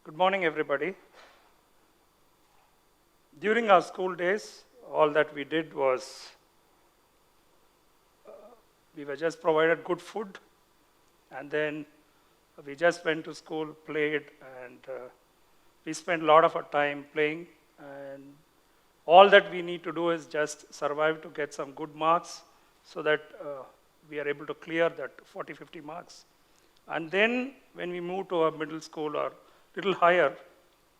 Good morning, everybody. During our school days, all that we did was we were just provided good food, and then we just went to school, played, and we spent a lot of our time playing. And all that we need to do is just survive to get some good marks so that we are able to clear that 40, 50 marks. And then when we move to a middle school or little higher,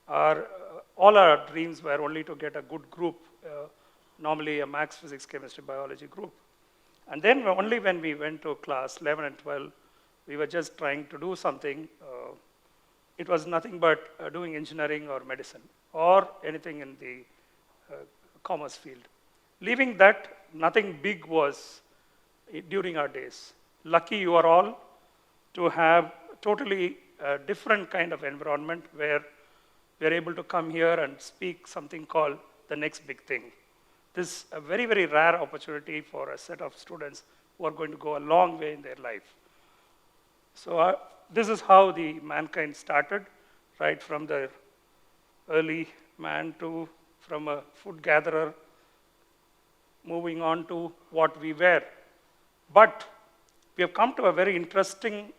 all our dreams were only to get a good group, normally a maths, physics, chemistry, biology group. And then only when we went to class 11 and 12, we were just trying to do something. It was nothing but doing engineering or medicine or anything in the commerce field. Leaving that, nothing big was during our days. Lucky you are all to have totally different kind of environment where we're able to come here and speak something called the next big thing. This is a very, very rare opportunity for a set of students who are going to go a long way in their life. So this is how the mankind started, right from the early man to from a food gatherer, moving on to what we were. But we have come to a very interesting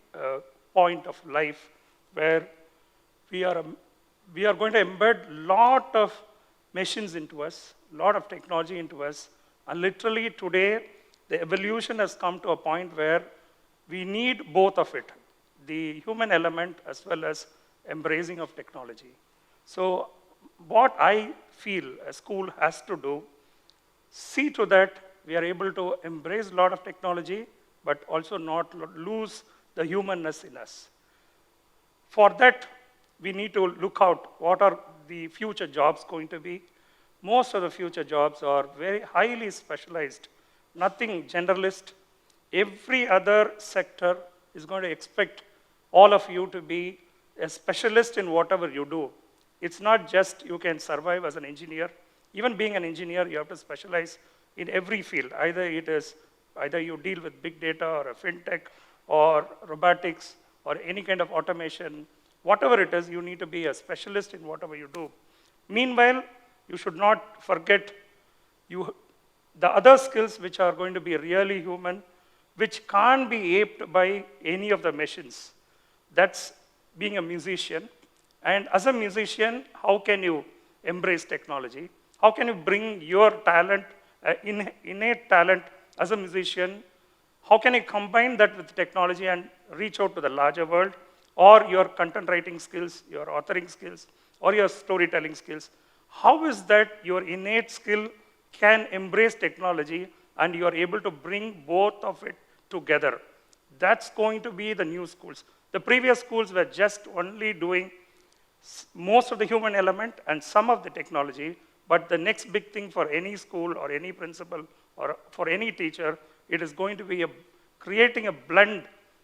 point of life where we are going to embed a lot of machines into us, a lot of technology into us, and literally today, the evolution has come to a point where we need both of it, the human element as well as embracing of technology. So what I feel a school has to do, see to that we are able to embrace a lot of technology, but also not lose the humanness in us. For that, we need to look out what are the future jobs going to be. Most of the future jobs are very highly specialized, nothing generalist. Every other sector is going to expect all of you to be a specialist in whatever you do. It's not just you can survive as an engineer. Even being an engineer, you have to specialize in every field. Either you deal with big data or a fintech or robotics or any kind of automation. Whatever it is, you need to be a specialist in whatever you do. Meanwhile, you should not forget the other skills which are going to be really human, which can't be aped by any of the machines. That's being a musician. And as a musician, how can you embrace technology? How can you bring your talent, innate talent as a musician? How can you combine that with technology and reach out to the larger world? Or your content writing skills, your authoring skills, or your storytelling skills? How is that your innate skill can embrace technology and you are able to bring both of it together? That's going to be the new schools. The previous schools were just only doing most of the human element and some of the technology, but the next big thing for any school or any principal or for any teacher, it is going to be creating a blend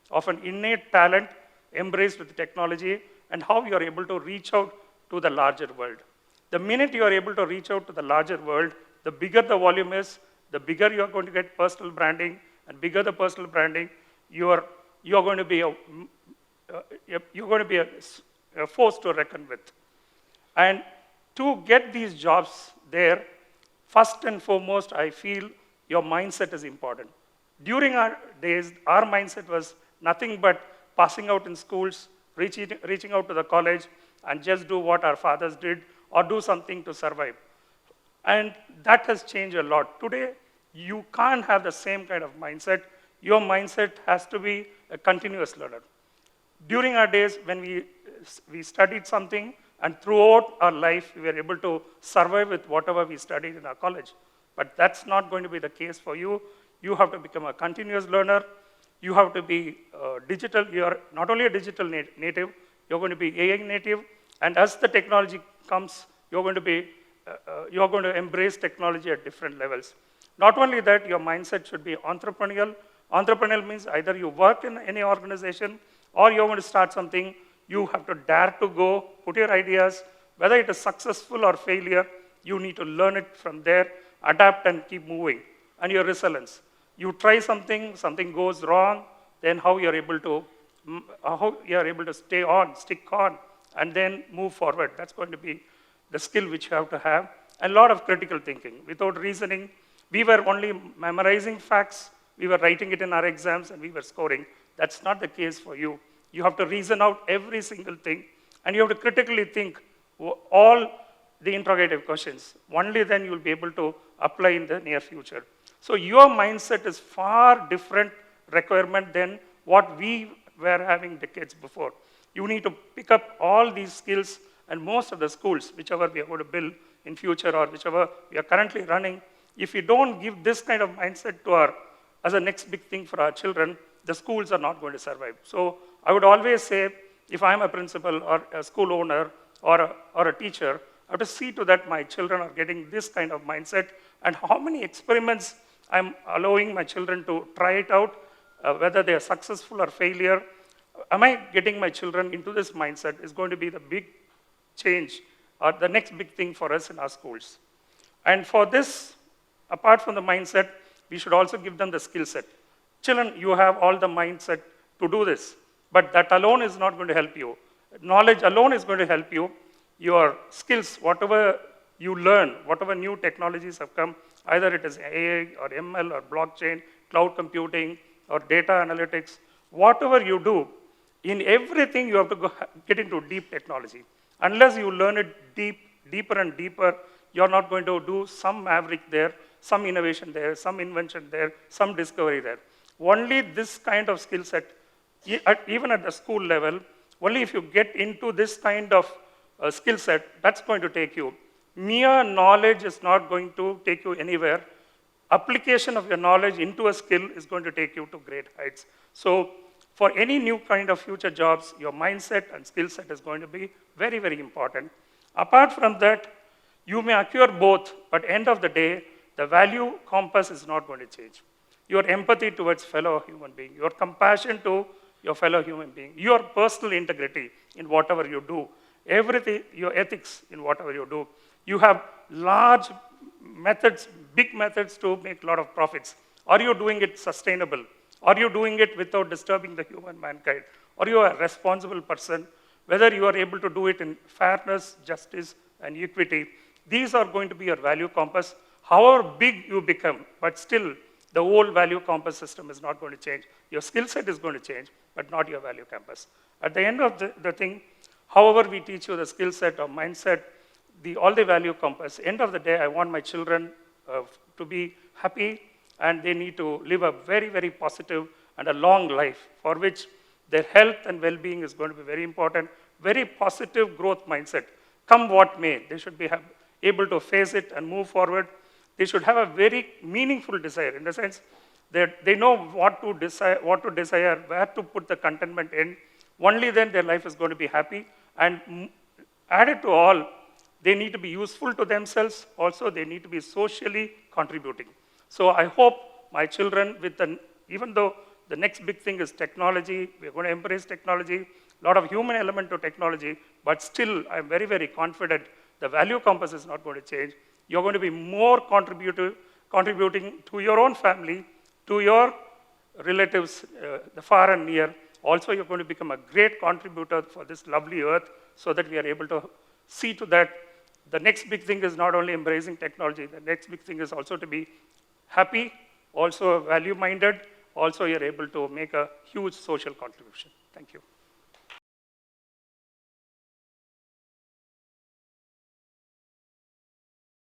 of an innate talent embraced with technology and how you are able to reach out to the larger world. The minute you are able to reach out to the larger world, the bigger the volume is, the bigger you are going to get personal branding, and bigger the personal branding, you are going to be a force to reckon with. And to get these jobs there, first and foremost, I feel your mindset is important. During our days, our mindset was nothing but passing out in schools, reaching out to the college, and just do what our fathers did, or do something to survive. And that has changed a lot. Today, you can't have the same kind of mindset. Your mindset has to be a continuous learner. During our days, when we studied something, and throughout our life, we were able to survive with whatever we studied in our college. But that's not going to be the case for you. You have to become a continuous learner. You have to be digital. You're not only a digital native, you're going to be AI native. And as the technology comes, you're going to embrace technology at different levels. Not only that, your mindset should be entrepreneurial. Entrepreneurial means either you work in any organization or you're going to start something. You have to dare to go, put your ideas, whether it is successful or failure, you need to learn it from there, adapt and keep moving. And your resilience. You try something goes wrong, then how you're able to stick on, and then move forward. That's going to be the skill which you have to have. And a lot of critical thinking. Without reasoning, we were only memorizing facts, we were writing it in our exams, and we were scoring. That's not the case for you. You have to reason out every single thing, and you have to critically think all the interrogative questions. Only then you'll be able to apply in the near future. So your mindset is far different requirement than what we were having decades before. You need to pick up all these skills, and most of the schools, whichever we are going to build in future or whichever we are currently running, if we don't give this kind of mindset to as a next big thing for our children, the schools are not going to survive. So I would always say, if I'm a principal or a school owner or a teacher, I have to see to that my children are getting this kind of mindset, and how many experiments I'm allowing my children to try it out, whether they are successful or failure. Am I getting my children into this mindset is going to be the big change or the next big thing for us in our schools. And for this, apart from the mindset, we should also give them the skill set. Children, you have all the mindset to do this, but that alone is not going to help you. Knowledge alone is going to help you. Your skills, whatever you learn, whatever new technologies have come, either it is AI or ML or blockchain, cloud computing or data analytics, whatever you do, in everything you have to get into deep technology. Unless you learn it deeper and deeper, you're not going to do some maverick there, some innovation there, some invention there, some discovery there. Only this kind of skill set, even at the school level, only if you get into this kind of skill set, that's going to take you. Mere knowledge is not going to take you anywhere. Application of your knowledge into a skill is going to take you to great heights. So for any new kind of future jobs, your mindset and skill set is going to be very, very important. Apart from that, you may acquire both, but end of the day, the value compass is not going to change. Your empathy towards fellow human being, your compassion to your fellow human being, your personal integrity in whatever you do, everything, your ethics in whatever you do. You have large methods, big methods to make a lot of profits. Are you doing it sustainable? Are you doing it without disturbing the human mankind? Are you a responsible person? Whether you are able to do it in fairness, justice, and equity, these are going to be your value compass. However big you become, but still the whole value compass system is not going to change. Your skill set is going to change, but not your value compass. At the end of the thing, however we teach you the skill set or mindset, all the value compass, end of the day, I want my children to be happy, and they need to live a very, very positive and a long life, for which their health and well-being is going to be very important. Very positive growth mindset. Come what may, they should be able to face it and move forward. They should have a very meaningful desire, in the sense that they know what to desire, where to put the contentment in. Only then their life is going to be happy. And added to all, they need to be useful to themselves. Also, they need to be socially contributing. So I hope my children, even though the next big thing is technology, we're going to embrace technology, a lot of human element to technology, but still I'm very, very confident the value compass is not going to change. You're going to be more contributing to your own family, to your relatives, the far and near. Also, you're going to become a great contributor for this lovely earth, so that we are able to see to that. The next big thing is not only embracing technology, the next big thing is also to be happy, also value-minded, also you're able to make a huge social contribution. Thank you.